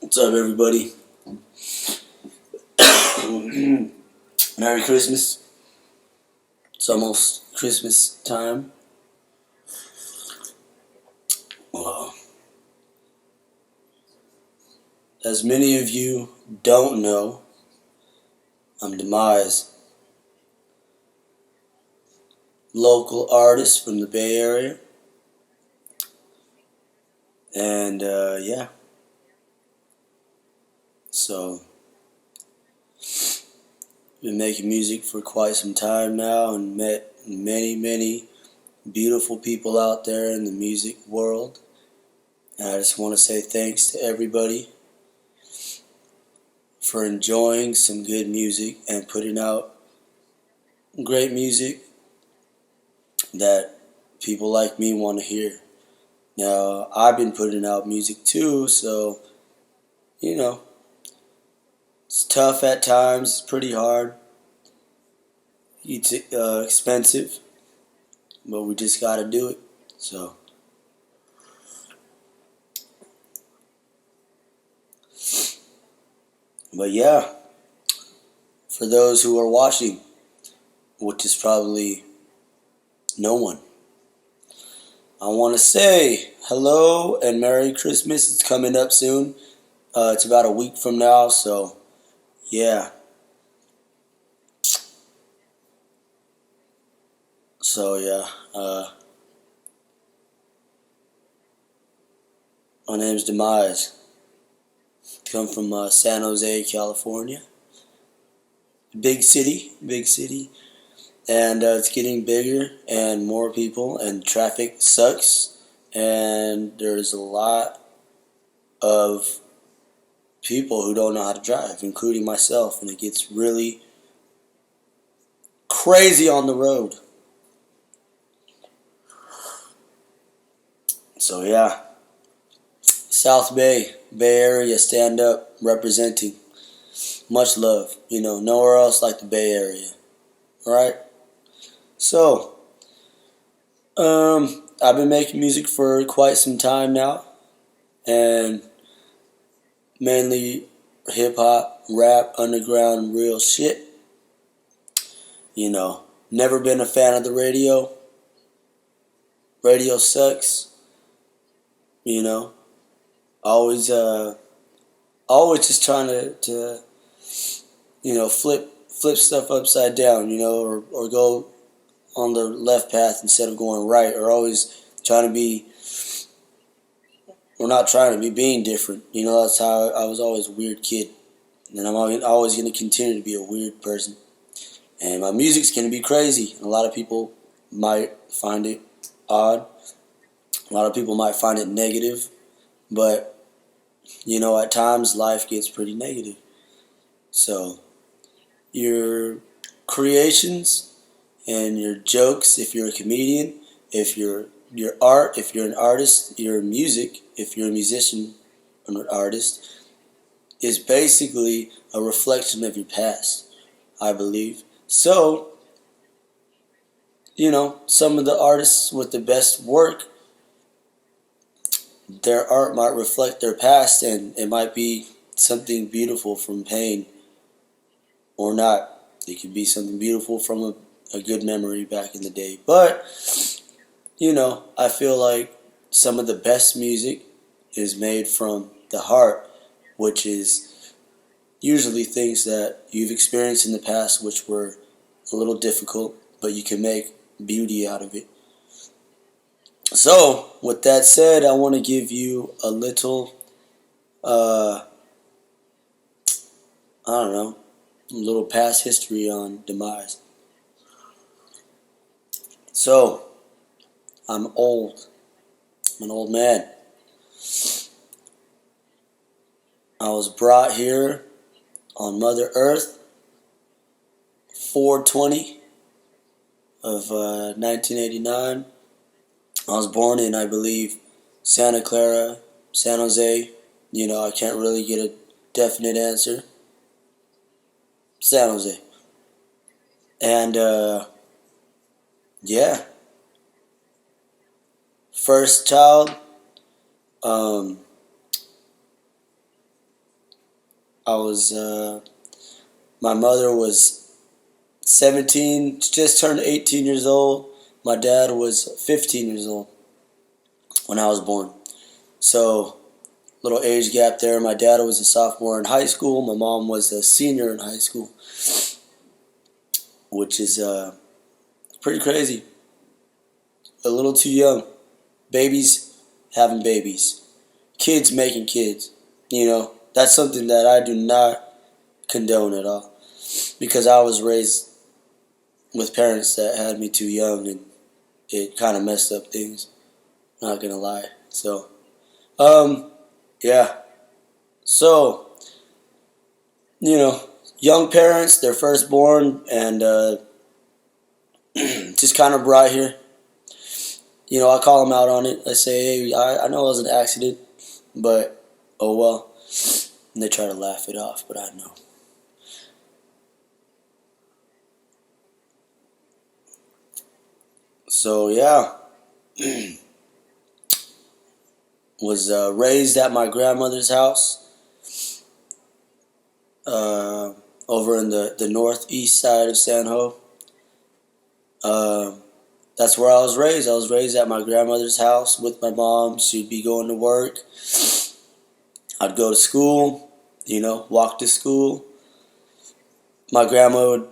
What's up, everybody? Merry Christmas. It's almost Christmas time. Well, as many of you don't know, I'm Demise, local artist from the Bay Area. And yeah, so been making music for quite some time now and met many beautiful people out there in the music world. And I just want to say thanks to everybody for enjoying some good music and putting out great music that people like me want to hear. Now, I've been putting out music too, so, you know, it's tough at times, it's pretty hard, it's expensive, but we just gotta do it, so. But yeah, for those who are watching, which is probably no one, I want to say hello and Merry Christmas. It's coming up soon. It's about a week from now, so yeah. So yeah, my name's Demise. Come from San Jose, California. Big city, and it's getting bigger and more people, and traffic sucks, and there's a lot of people who don't know how to drive, including myself, and it gets really crazy on the road. So yeah, South Bay, Bay Area, stand up, representing. Much love, nowhere else like the Bay Area, right? So, I've been making music for quite some time now, and mainly hip hop, rap, underground, real shit. Never been a fan of the radio. Radio sucks. Always, always just trying to flip stuff upside down, or go on the left path instead of going right, or always trying to be, or not trying to be, being different. That's how I was always a weird kid, and I'm always going to continue to be a weird person. And my music's going to be crazy. A lot of people might find it odd. A lot of people might find it negative, but at times life gets pretty negative. So your creations and your jokes, if you're a comedian, if your art, if you're an artist, your music, if you're a musician or an artist, is basically a reflection of your past, I believe. So, some of the artists with the best work, their art might reflect their past, and it might be something beautiful from pain, or not. It could be something beautiful from a good memory back in the day. But, I feel like some of the best music is made from the heart, which is usually things that you've experienced in the past which were a little difficult, but you can make beauty out of it. So, with that said, I want to give you a little, a little past history on Demise. So, I'm old. I'm an old man. I was brought here on Mother Earth 4/20 of 1989. I was born in, I believe, Santa Clara, San Jose. I can't really get a definite answer. San Jose. And, yeah. First child. Um, my mother was 17, just turned 18 years old. My dad was 15 years old when I was born. So, little age gap there. My dad was a sophomore in high school. My mom was a senior in high school, which is pretty crazy. A little too young. Babies having babies. Kids making kids. That's something that I do not condone at all. Because I was raised with parents that had me too young, and it kind of messed up things. Not gonna lie. So, yeah. So, young parents, their firstborn, and just kind of brought here. I call them out on it. I say, hey, I know it was an accident, but oh well. And they try to laugh it off, but I know. So, yeah. Was raised at my grandmother's house over in the northeast side of San Ho. That's where I was raised. I was raised at my grandmother's house with my mom. She'd be going to work. I'd go to school, walk to school. My grandma would,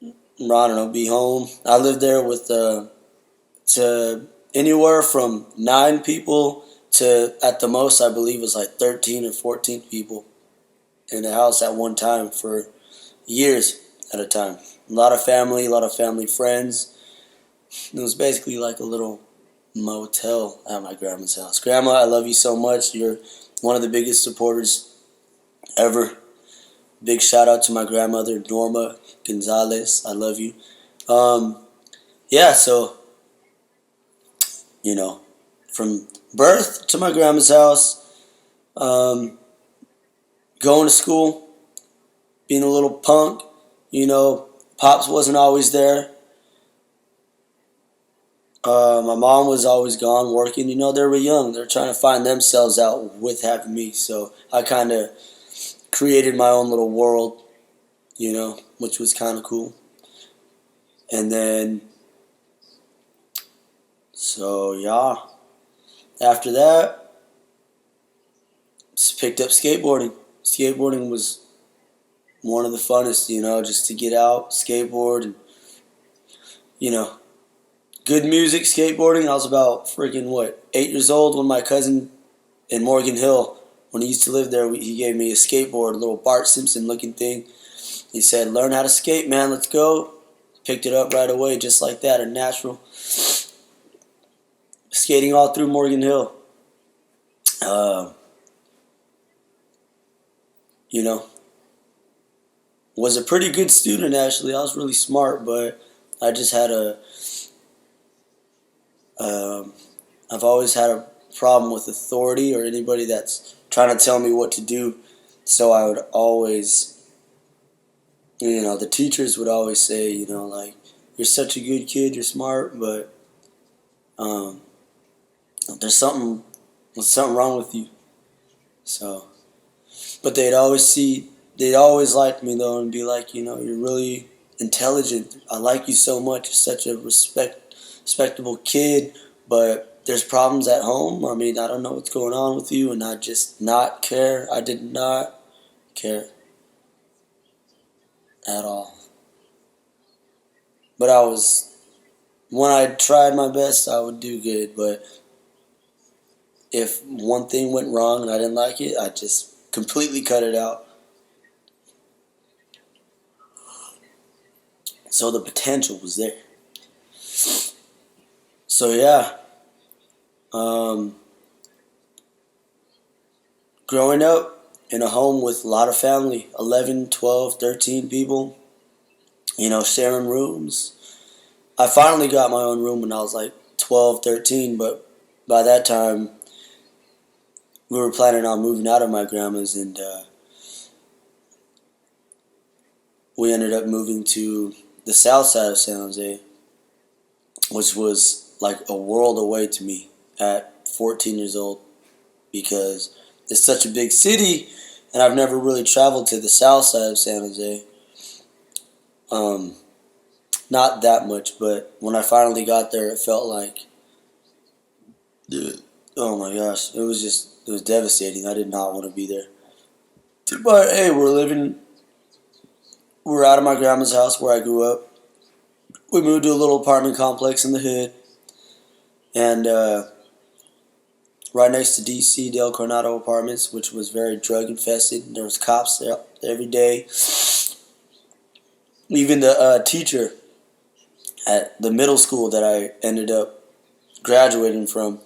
I don't know, be home. I lived there with to anywhere from 9 people to, at the most, I believe it was like 13 or 14 people in the house at one time for years at a time. A lot of family friends. It was basically like a little motel at my grandma's house. Grandma, I love you so much. You're one of the biggest supporters ever. Big shout out to my grandmother, Norma Gonzalez. I love you. Yeah, so, from birth to my grandma's house, going to school, being a little punk, Pops wasn't always there. My mom was always gone working. They were young. They were trying to find themselves out with having me. So I kind of created my own little world, which was kind of cool. And then, so yeah, after that, just picked up skateboarding. Skateboarding was one of the funnest, just to get out, skateboard, and, good music, skateboarding. I was about freaking, 8 years old when my cousin in Morgan Hill, when he used to live there, he gave me a skateboard, a little Bart Simpson looking thing. He said, learn how to skate, man, let's go. Picked it up right away, just like that, a natural. Skating all through Morgan Hill. You know, was a pretty good student, actually. I was really smart, but I just had I've always had a problem with authority or anybody that's trying to tell me what to do. So I would always, the teachers would always say, like, you're such a good kid, you're smart, but there's something wrong with you. So, but they'd always like me though and be like, you're really intelligent. I like you so much. You're such a respectable kid, but there's problems at home. I mean, I don't know what's going on with you, and I just not care. I did not care at all. But when I tried my best, I would do good, but if one thing went wrong and I didn't like it, I just completely cut it out. So the potential was there. So yeah, um, growing up in a home with a lot of family, 11, 12, 13 people, sharing rooms. I finally got my own room when I was like 12, 13, but by that time we were planning on moving out of my grandma's, and we ended up moving to the south side of San Jose, which was like a world away to me at 14 years old because it's such a big city and I've never really traveled to the south side of San Jose. Um, Not that much, but when I finally got there, it felt like, oh my gosh, it was devastating. I did not want to be there. But hey, we're out of my grandma's house where I grew up. We moved to a little apartment complex in the hood, and right next to DC Del Coronado Apartments, which was very drug infested. There was cops there every day. Even the teacher at the middle school that I ended up graduating from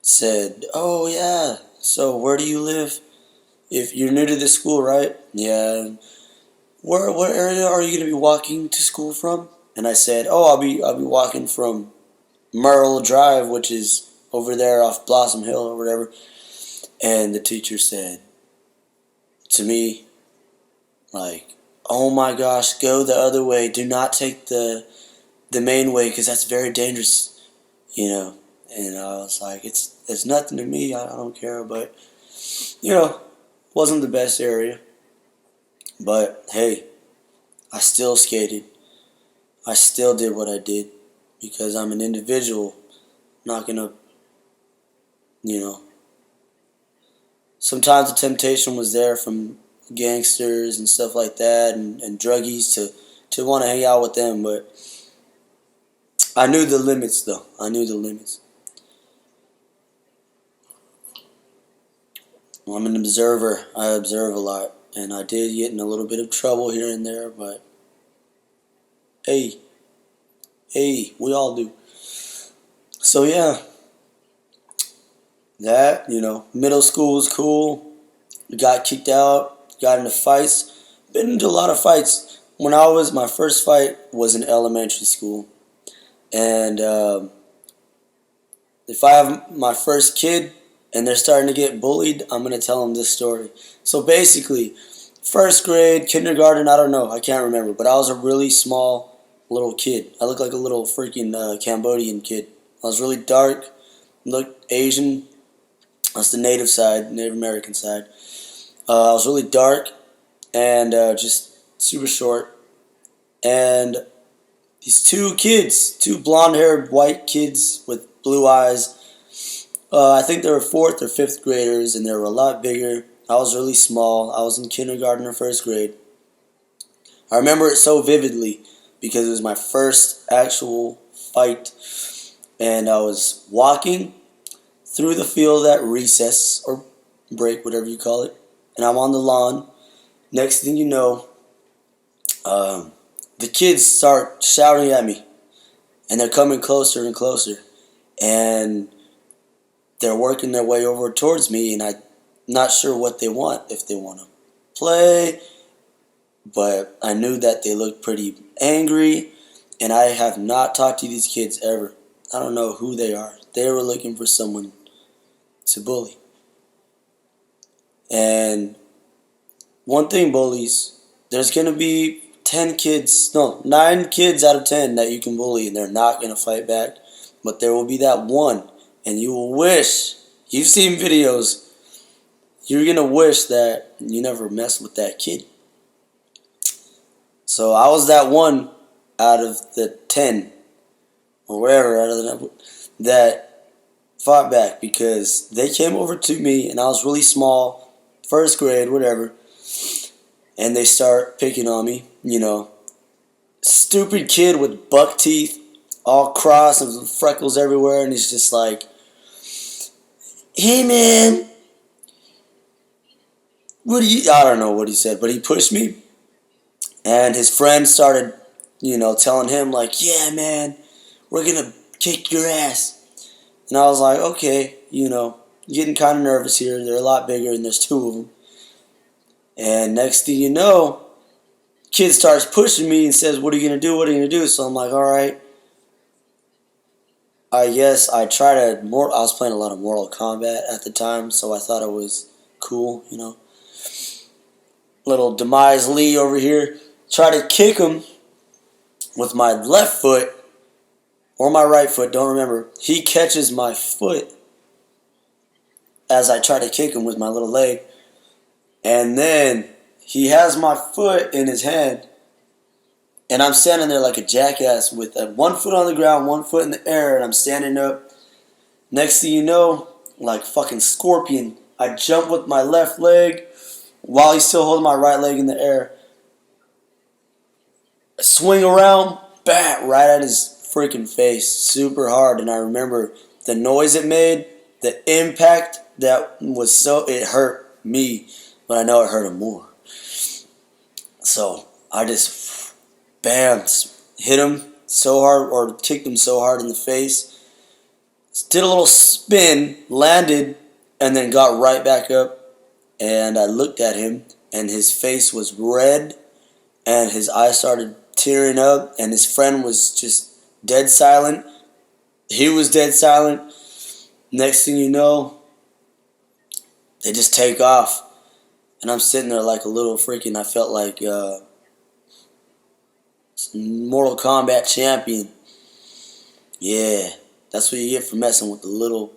said, "Oh yeah, so where do you live? If you're new to this school, right? Yeah. What area are you gonna be walking to school from?" And I said, "Oh, I'll be walking from Merle Drive, which is over there off Blossom Hill or whatever." And the teacher said to me, like, "Oh my gosh, go the other way. Do not take the main way because that's very dangerous, you know." And I was like, it's nothing to me. I don't care, but wasn't the best area. But hey, I still skated. I still did what I did because I'm an individual. Not gonna, you know. Sometimes the temptation was there from gangsters and stuff like that, and druggies to want to hang out with them, but I knew the limits though. I knew the limits. I'm an observer. I observe a lot, and I did get in a little bit of trouble here and there, but hey, we all do. So yeah, middle school was cool. Got kicked out, got into fights. Been into a lot of fights. My first fight was in elementary school, and if I have my first kid and they're starting to get bullied, I'm gonna tell them this story. So basically, first grade, kindergarten, I don't know, I can't remember, but I was a really small little kid. I looked like a little freaking Cambodian kid. I was really dark, looked Asian. That's the Native American side. I was really dark and just super short. And these two kids, two blonde-haired white kids with blue eyes, I think they were fourth or fifth graders, and they were a lot bigger. I was really small. I was in kindergarten or first grade. I remember it so vividly because it was my first actual fight, and I was walking through the field at recess or break, whatever you call it, and I'm on the lawn. Next thing you know, the kids start shouting at me, and they're coming closer and closer, and they're working their way over towards me, and I'm not sure what they want, if they want to play, but I knew that they looked pretty angry, and I have not talked to these kids ever. I don't know who they are. They were looking for someone to bully. And one thing, bullies, there's going to be 9 kids out of 10 that you can bully, and they're not going to fight back. But there will be that one, and you will wish, you've seen videos, you're going to wish that you never messed with that kid. So I was that one out of the 10, or wherever, out of the number, that fought back because they came over to me, and I was really small, first grade, whatever, and they start picking on me, Stupid kid with buck teeth, all crossed and freckles everywhere, and he's just like, "Hey man, I don't know what he said, but he pushed me, and his friend started telling him like, yeah, man, we're gonna kick your ass. And I was like, okay, getting kind of nervous here. They're a lot bigger, and there's two of them. And next thing you know, kid starts pushing me and says, "What are you gonna do? What are you gonna do?" So I'm like, all right. I guess I try to. I was playing a lot of Mortal Kombat at the time, so I thought it was cool. Little Demise Lee over here. Try to kick him with my left foot or my right foot. Don't remember. He catches my foot as I try to kick him with my little leg, and then he has my foot in his hand. And I'm standing there like a jackass with one foot on the ground, one foot in the air, and I'm standing up. Next thing you know, like fucking scorpion, I jump with my left leg while he's still holding my right leg in the air. I swing around, bat, right at his freaking face, super hard. And I remember the noise it made, the impact that was it hurt me, but I know it hurt him more. So I just, bam, hit him so hard, or kicked him so hard in the face. Did a little spin, landed, and then got right back up. And I looked at him, and his face was red, and his eyes started tearing up, and his friend was just dead silent. He was dead silent. Next thing you know, they just take off. And I'm sitting there like a little freaking, I felt like Mortal Kombat champion. Yeah, that's what you get for messing with the little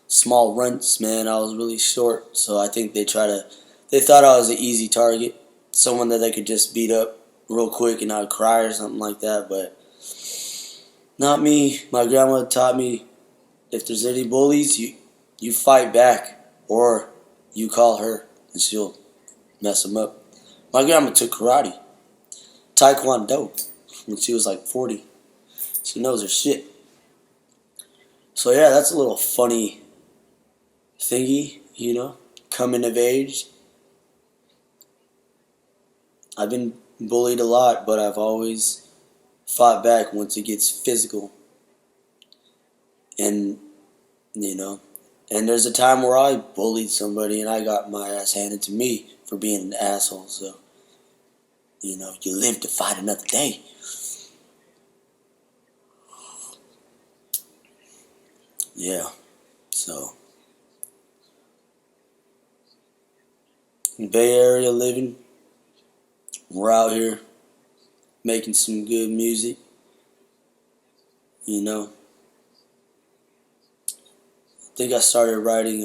small runts, man. I was really short, so I think they thought I was an easy target. Someone that they could just beat up real quick and I'd cry or something like that, but not me. My grandma taught me, if there's any bullies, you fight back, or you call her and she'll mess them up. My grandma took karate, taekwondo, when she was like 40. She knows her shit. So yeah, that's a little funny thingy, coming of age. I've been bullied a lot, but I've always fought back once it gets physical. And, and there's a time where I bullied somebody and I got my ass handed to me for being an asshole. So, you live to fight another day. Yeah, so Bay Area living, we're out here making some good music, I think I started writing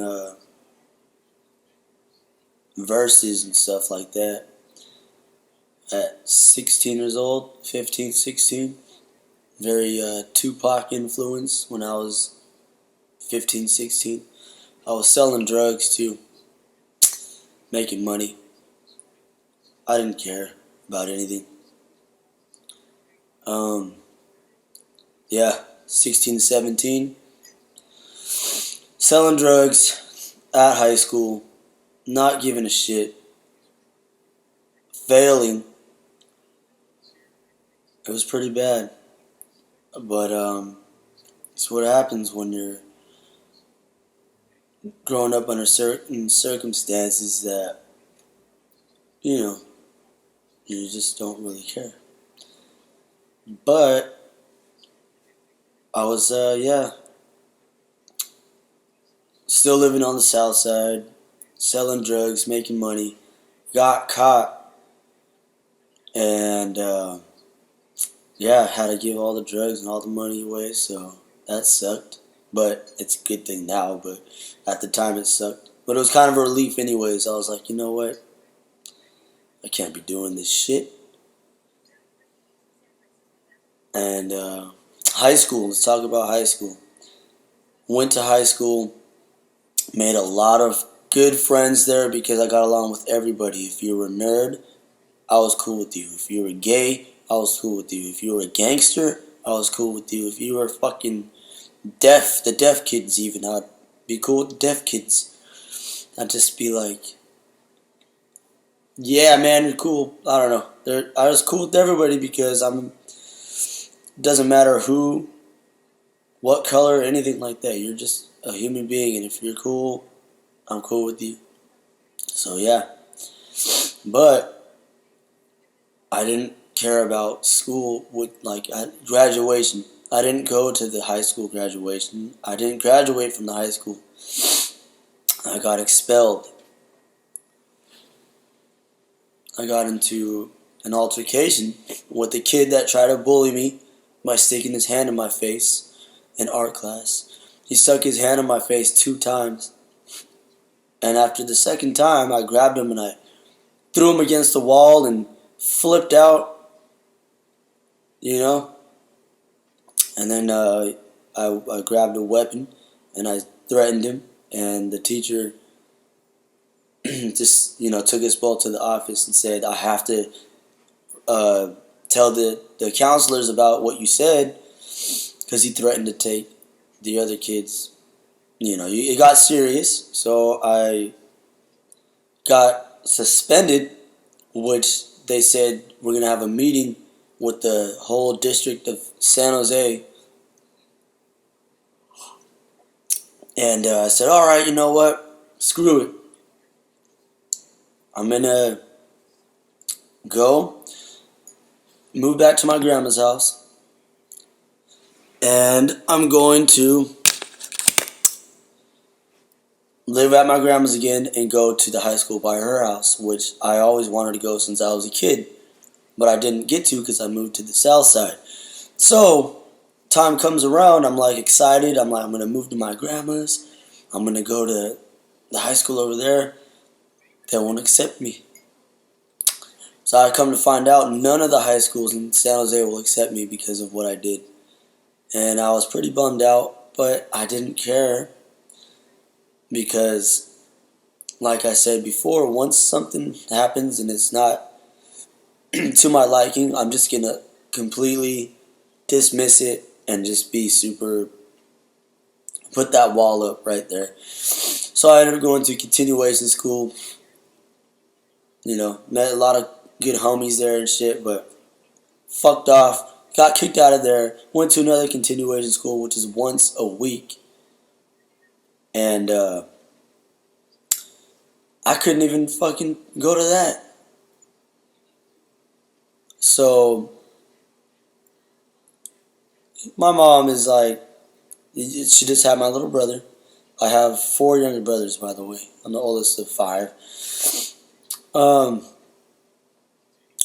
verses and stuff like that at 16 years old, 15, 16. Very Tupac influence when I was 15, 16. I was selling drugs too, making money. I didn't care about anything. Yeah, 16, 17. Selling drugs at high school, not giving a shit, failing. It was pretty bad. But it's what happens when you're growing up under certain circumstances that, you just don't really care. But I was, still living on the south side, selling drugs, making money. Got caught, and had to give all the drugs and all the money away, so that sucked. But it's a good thing now, but at the time it sucked. But it was kind of a relief anyways. I was like, you know what? I can't be doing this shit. And high school, let's talk about high school. Went to high school, made a lot of good friends there because I got along with everybody. If you were a nerd, I was cool with you. If you were gay, I was cool with you. If you were a gangster, I was cool with you. If you were fucking deaf, the deaf kids even, I'd be cool with the deaf kids. I'd just be like, yeah, man, you're cool. I don't know. I was cool with everybody because I'm It doesn't matter who, what color, anything like that. You're just a human being, and if you're cool, I'm cool with you. So yeah, but I didn't care about school with like graduation. I didn't go to the high school graduation. I didn't graduate from the high school. I got expelled. I got into an altercation with the kid that tried to bully me by sticking his hand in my face in art class. He stuck his hand in my face 2 times. And after the second time, I grabbed him and I threw him against the wall and flipped out, you know. And then I grabbed a weapon and I threatened him. And the teacher just, took his ball to the office and said, I have to tell the counselors about what you said, because he threatened to take the other kids. It got serious, so I got suspended, which they said we're going to have a meeting with the whole district of San Jose. And I said, all right, you know what? Screw it. I'm going to go move back to my grandma's house. And I'm going to live at my grandma's again and go to the high school by her house, which I always wanted to go since I was a kid. But I didn't get to because I moved to the south side. So, time comes around, I'm like excited. I'm going to move to my grandma's. I'm going to go to the high school over there. They won't accept me. So I come to find out none of the high schools in San Jose will accept me because of what I did. And I was pretty bummed out, but I didn't care because, like I said before, once something happens and it's not to my liking, I'm just going to completely dismiss it and just be super, put that wall up right there. So I ended up going to continuation school. Met a lot of good homies there and shit, but fucked off. Got kicked out of there. Went to another continuation school, which is once a week. And I couldn't even fucking go to that. So my mom is like, she just had my little brother. I have 4 younger brothers, by the way. I'm the oldest of 5.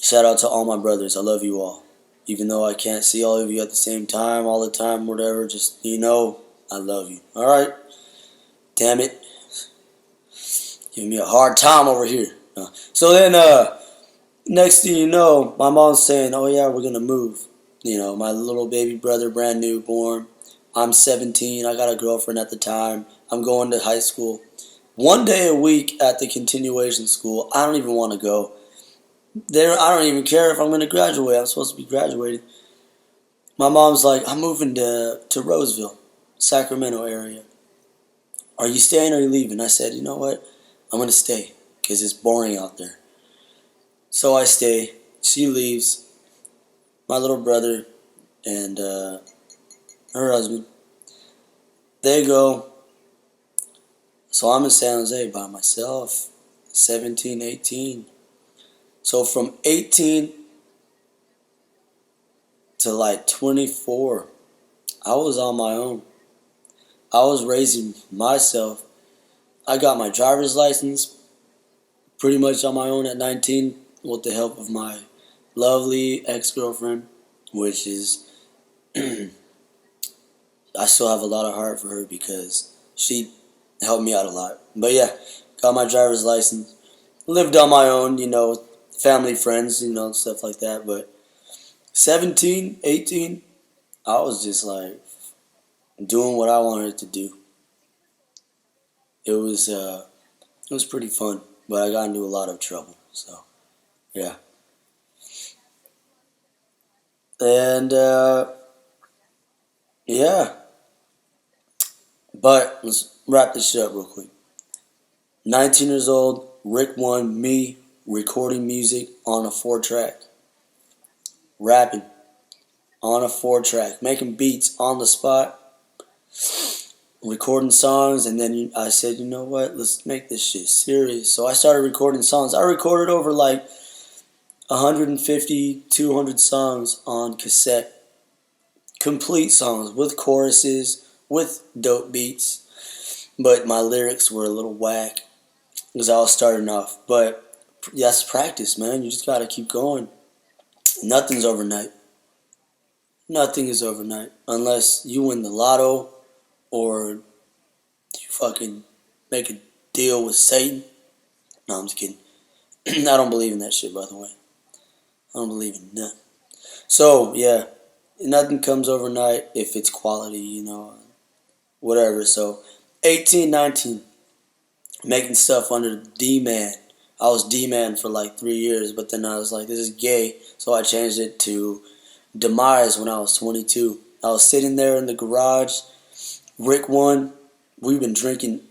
Shout out to all my brothers. I love you all. Even though I can't see all of you at the same time, all the time, whatever, just, I love you. Alright? Damn it. Giving me a hard time over here. No. So then, next thing you know, my mom's saying, oh yeah, we're going to move. My little baby brother, brand new born. I'm 17. I got a girlfriend at the time. I'm going to high school. 1 day a week at the continuation school. I don't even want to go. I don't even care if I'm going to graduate. I'm supposed to be graduating. My mom's like, I'm moving to Roseville, Sacramento area. Are you staying or are you leaving? I said, you know what? I'm going to stay because it's boring out there. So I stay. She leaves. My little brother and her husband, they go. So I'm in San Jose by myself, 17, 18. So from 18 to like 24, I was on my own. I was raising myself. I got my driver's license pretty much on my own at 19 with the help of my lovely ex-girlfriend, which is, I still have a lot of heart for her because she helped me out a lot. But yeah, got my driver's license. Lived on my own, family, friends, stuff like that. But 17, 18, I was just like doing what I wanted to do. It was pretty fun, but I got into a lot of trouble. So, yeah. And, yeah. But let's wrap this shit up real quick. 19 years old, Rick 1, me, recording music on a 4-track. Rapping. on a 4-track, making beats on the spot, recording songs, and then I said, you know what, let's make this shit serious. So I started recording songs. I recorded over like 150, 200 songs on cassette. Complete songs with choruses, with dope beats. But my lyrics were a little whack because I was starting off. But that's practice, man. You just gotta keep going. Nothing's overnight. Nothing is overnight. Unless you win the lotto or you fucking make a deal with Satan. No, I'm just kidding. I don't believe in that shit, by the way. I don't believe in nothing. So, yeah. Nothing comes overnight if it's quality, whatever. So, 18, 19, making stuff under D-Man. I was D-Man for like 3 years, but then I was like, this is gay. So I changed it to Demise when I was 22. I was sitting there in the garage. Rick won. We've been drinking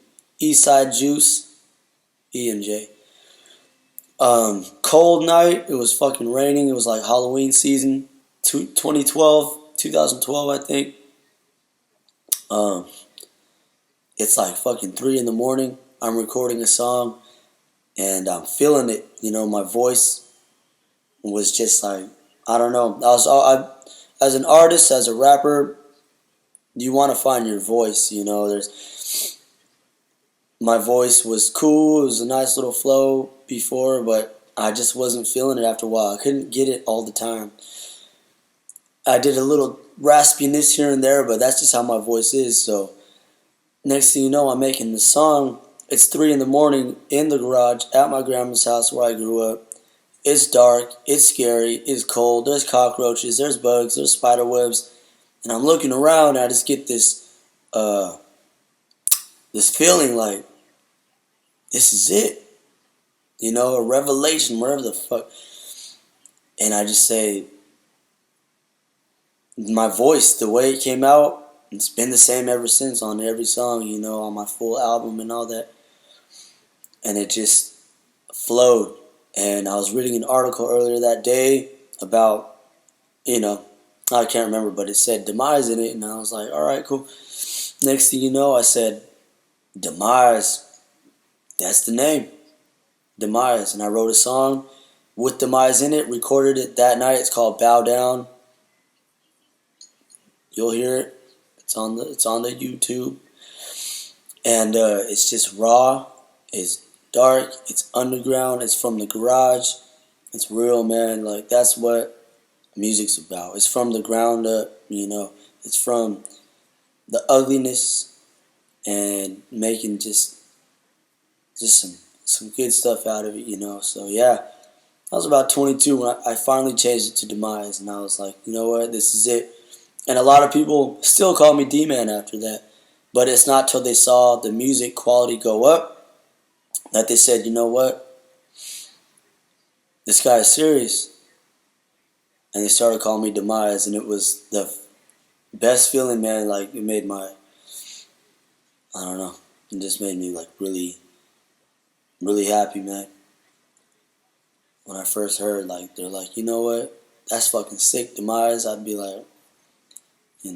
Eastside Juice. E&J. Cold night. It was fucking raining. It was like Halloween season. 2012, I think. It's like fucking 3 in the morning. I'm recording a song, and I'm feeling it. My voice was just like, I don't know. As an artist, as a rapper, you want to find your voice. My voice was cool. It was a nice little flow before, but I just wasn't feeling it after a while. I couldn't get it all the time. I did a little raspiness here and there, but that's just how my voice is. So next thing you know, I'm making the song. It's 3 in the morning in the garage at my grandma's house where I grew up. It's dark. It's scary. It's cold. There's cockroaches. There's bugs. There's spider webs. And I'm looking around and I just get this feeling like this is it. A revelation, whatever the fuck. And I just say, my voice, the way it came out, it's been the same ever since on every song, on my full album and all that. And it just flowed. And I was reading an article earlier that day about, I can't remember, but it said Demise in it. And I was like, all right, cool. Next thing you know, I said, Demise. That's the name. Demise. And I wrote a song with Demise in it, recorded it that night. It's called Bow Down. You'll hear it. It's on the YouTube. And it's just raw. It's dark. It's underground. It's from the garage. It's real, man. Like, that's what music's about. It's from the ground up, It's from the ugliness and making just some good stuff out of it, So, yeah. I was about 22 when I finally changed it to Demise. And I was like, you know what? This is it. And a lot of people still call me D-Man after that. But it's not till they saw the music quality go up that they said, you know what? This guy is serious. And they started calling me Demise. And it was the best feeling, man. Like, it made I don't know. It just made me, like, really, really happy, man. When I first heard, like, they're like, you know what? That's fucking sick, Demise. I'd be like, you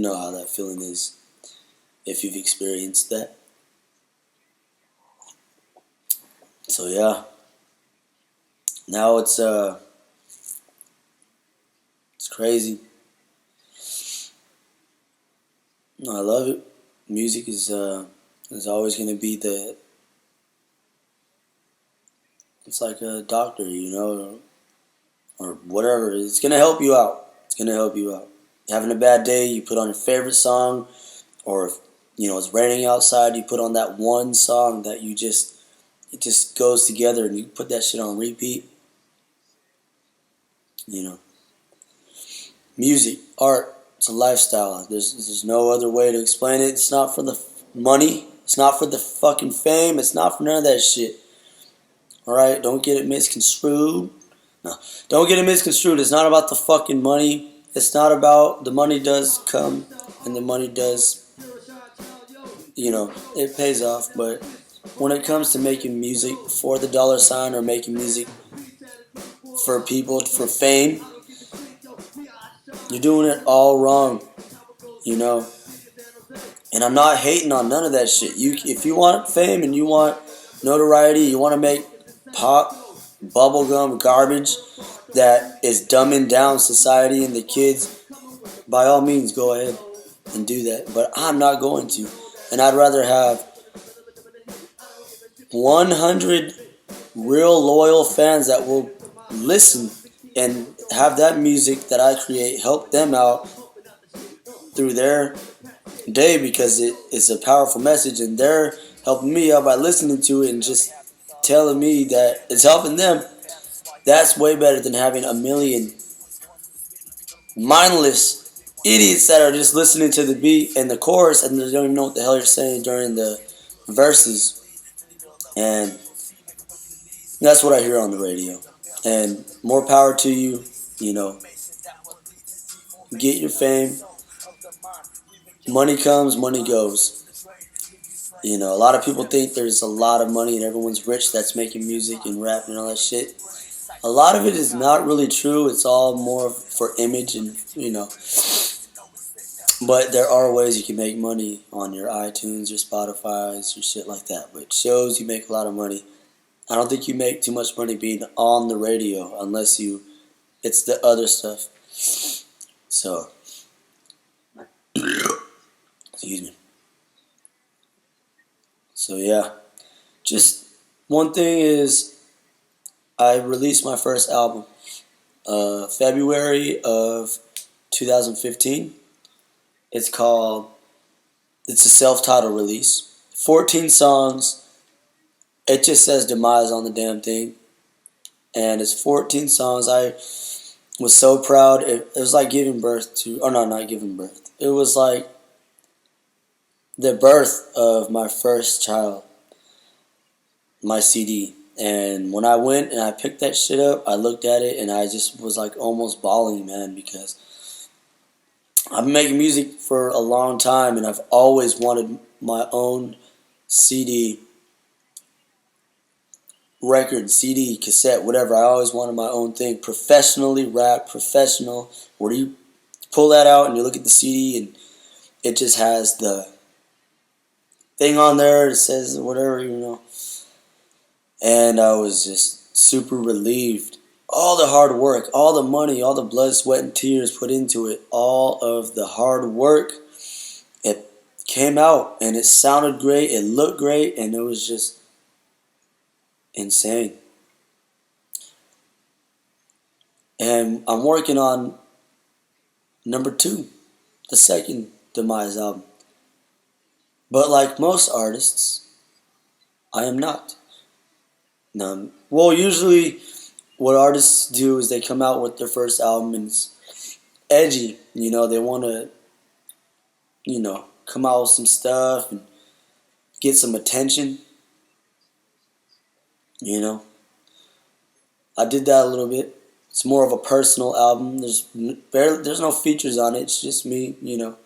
know how that feeling is if you've experienced that. So yeah, now it's crazy. No, I love it. Music is always gonna be it's like a doctor, or whatever. It's gonna help you out. It's gonna help you out. Having a bad day, you put on your favorite song, or if it's raining outside, you put on that one song that it just goes together, and you put that shit on repeat. Music, art, it's a lifestyle. There's no other way to explain it. It's not for the money. It's not for the fucking fame. It's not for none of that shit. All right, don't get it misconstrued. No, don't get it misconstrued. It's not about the fucking money. It's not about the money does come and the money does, it pays off. But when it comes to making music for the dollar sign or making music for people, for fame, You're doing it all wrong, you know. And I'm not hating on none of that shit. If you want fame and you want notoriety, you want to make pop, bubblegum garbage that is dumbing down society and the kids, by all means, go ahead and do that. But I'm not going to. And I'd rather have 100 real loyal fans that will listen and have that music that I create help them out through their day, because it is a powerful message and they're helping me out by listening to it and just telling me that it's helping them. That's way better than having a million mindless idiots that are just listening to the beat and the chorus and they don't even know what the hell you're saying during the verses. And that's what I hear on the radio. And more power to you. You know, get your fame. Money comes, money goes. You know, a lot of people think there's a lot of money and everyone's rich that's making music and rap and all that shit. A lot of it is not really true. It's all more for image and, you know. But there are ways you can make money on your iTunes, your Spotify's, your shit like that. But shows, you make a lot of money. I don't think you make too much money being on the radio unless it's the other stuff. So, excuse me. So yeah, just one thing is I released my first album February of 2015. It's a self-titled release. 14 songs. It just says Demise on the damn thing. And it's 14 songs. I was so proud. It was like giving birth to, oh no, not giving birth. It was like the birth of my first child, my CD. And when I went and I picked that shit up, I looked at it and I just was like almost bawling, man, because I've been making music for a long time and I've always wanted my own CD, record, CD, cassette, whatever. I always wanted my own thing. Professionally wrapped, professional, where you pull that out and you look at the CD and it just has the thing on there. It says whatever, you know. And I was just super relieved. All the hard work, all the money, all the blood, sweat, and tears put into it, all of the hard work, it came out and it sounded great, it looked great, and it was just insane. And I'm working on number 2, the second Demise album. But like most artists, I am not. Well, usually what artists do is they come out with their first album and it's edgy. You know, they want to, you know, come out with some stuff and get some attention. You know, I did that a little bit. It's more of a personal album. There's no features on it. It's just me, you know.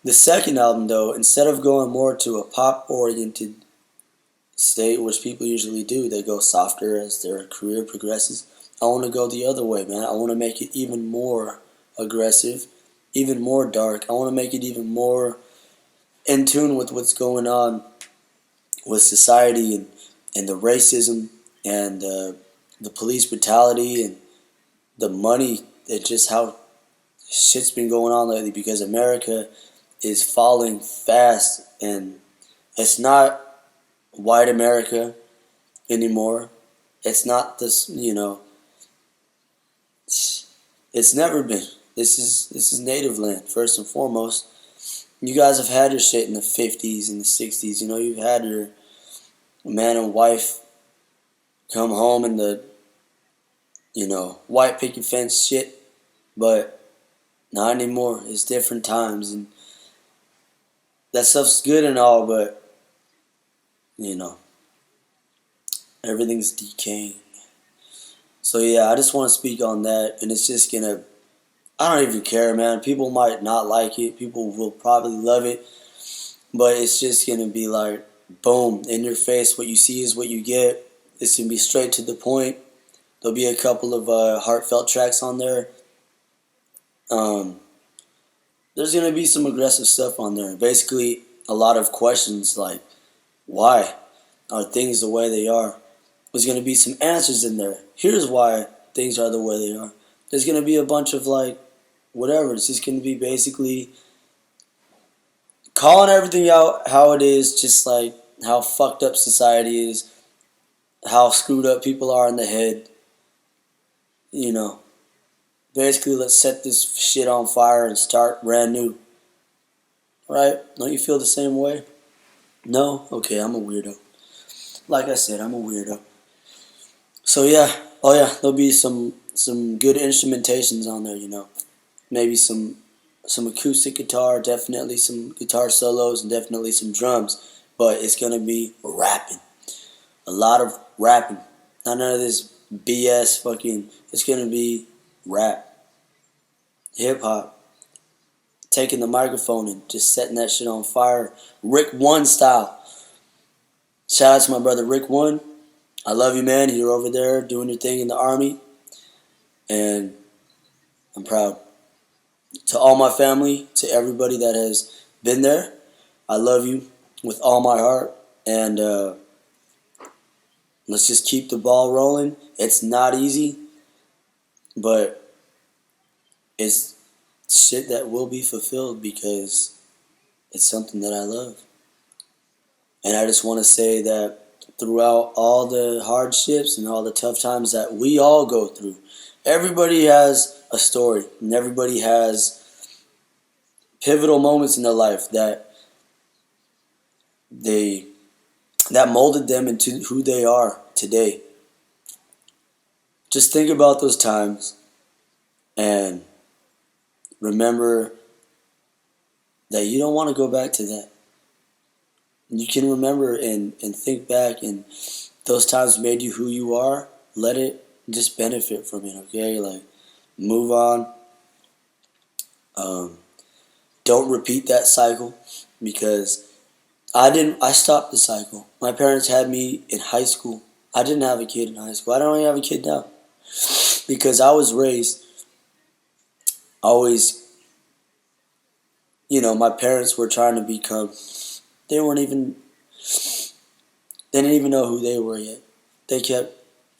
The second album, though, instead of going more to a pop-oriented state, which people usually do, they go softer as their career progresses. I want to go the other way, man. I want to make it even more aggressive, even more dark. I want to make it even more in tune with what's going on with society and the racism and the police brutality and the money, and just how shit's been going on lately, because America is falling fast and it's not white America anymore. It's not this, you know, it's never been. This is native land, first and foremost. You guys have had your shit in the 50s and the 60s. You know, you've had your man and wife come home in the, you know, white picket fence shit. But not anymore. It's different times. And that stuff's good and all, but, you know, everything's decaying. So yeah, I just want to speak on that, and it's just gonna, I don't even care, man. People might not like it, people will probably love it, but it's just gonna be like, boom, in your face, what you see is what you get. It's gonna be straight to the point. There'll be a couple of heartfelt tracks on there, Um, there's gonna be some aggressive stuff on there. Basically, a lot of questions like, why are things the way they are? There's gonna be some answers in there. Here's why things are the way they are. There's gonna be a bunch of like, whatever. It's just gonna be basically calling everything out how it is, just like how fucked up society is, how screwed up people are in the head. You know, basically, let's set this shit on fire and start brand new. Right? Don't you feel the same way? No? Okay, I'm a weirdo. Like I said, I'm a weirdo. So yeah, oh yeah, there'll be some good instrumentations on there. Maybe some acoustic guitar, definitely some guitar solos, and definitely some drums. But it's gonna be rapping, a lot of rapping. Not none of this BS fucking. It's gonna be rap, hip hop, taking the microphone and just setting that shit on fire, Rick One style. Shout out to my brother Rick One. I love you, man. You're over there doing your thing in the army, and I'm proud. To all my family, to everybody that has been there, I love you with all my heart, and let's just keep the ball rolling. It's not easy, but it's shit that will be fulfilled because it's something that I love. And I just want to say that throughout all the hardships and all the tough times that we all go through, everybody has a story, and everybody has pivotal moments in their life they that molded them into who they are today. Just think about those times and remember that you don't want to go back to that. You can remember and think back, and those times made you who you are. Let it just benefit from it, okay? Like, move on. Um, don't repeat that cycle because I stopped the cycle. My parents had me in high school. I didn't have a kid in high school. I don't even have a kid now because I was raised always. My parents were trying to become. They weren't even. They didn't even know who they were yet. They kept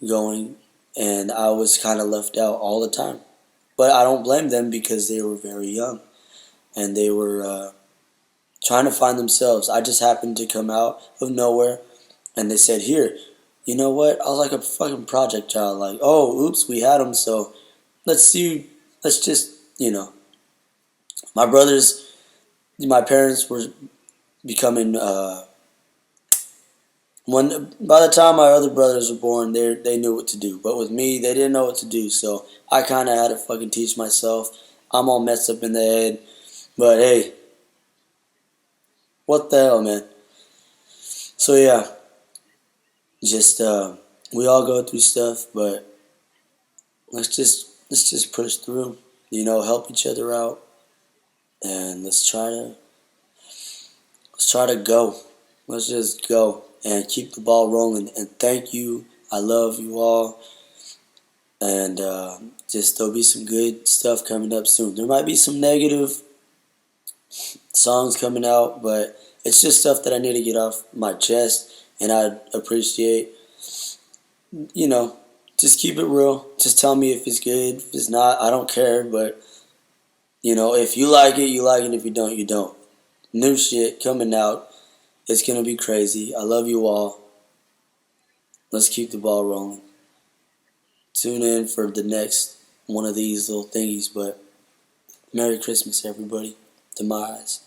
going, and I was kind of left out all the time. But I don't blame them because they were very young, and they were trying to find themselves. I just happened to come out of nowhere, and they said, "Here, you know what?" I was like a fucking project child. Like, oh, oops, we had them, so let's see. Let's just, my brothers, my parents were becoming. When by the time my other brothers were born, they knew what to do. But with me, they didn't know what to do. So I kind of had to fucking teach myself. I'm all messed up in the head, but hey, what the hell, man? So yeah, just we all go through stuff, but let's just push through. Help each other out, and let's try to go. Let's just go and keep the ball rolling. And thank you. I love you all. And just there'll be some good stuff coming up soon. There might be some negative songs coming out, but it's just stuff that I need to get off my chest. And I'd appreciate, you know, just keep it real. Just tell me if it's good. If it's not, I don't care. But, if you like it, you like it. If you don't, you don't. New shit coming out. It's going to be crazy. I love you all. Let's keep the ball rolling. Tune in for the next one of these little thingies. But Merry Christmas, everybody. Demise.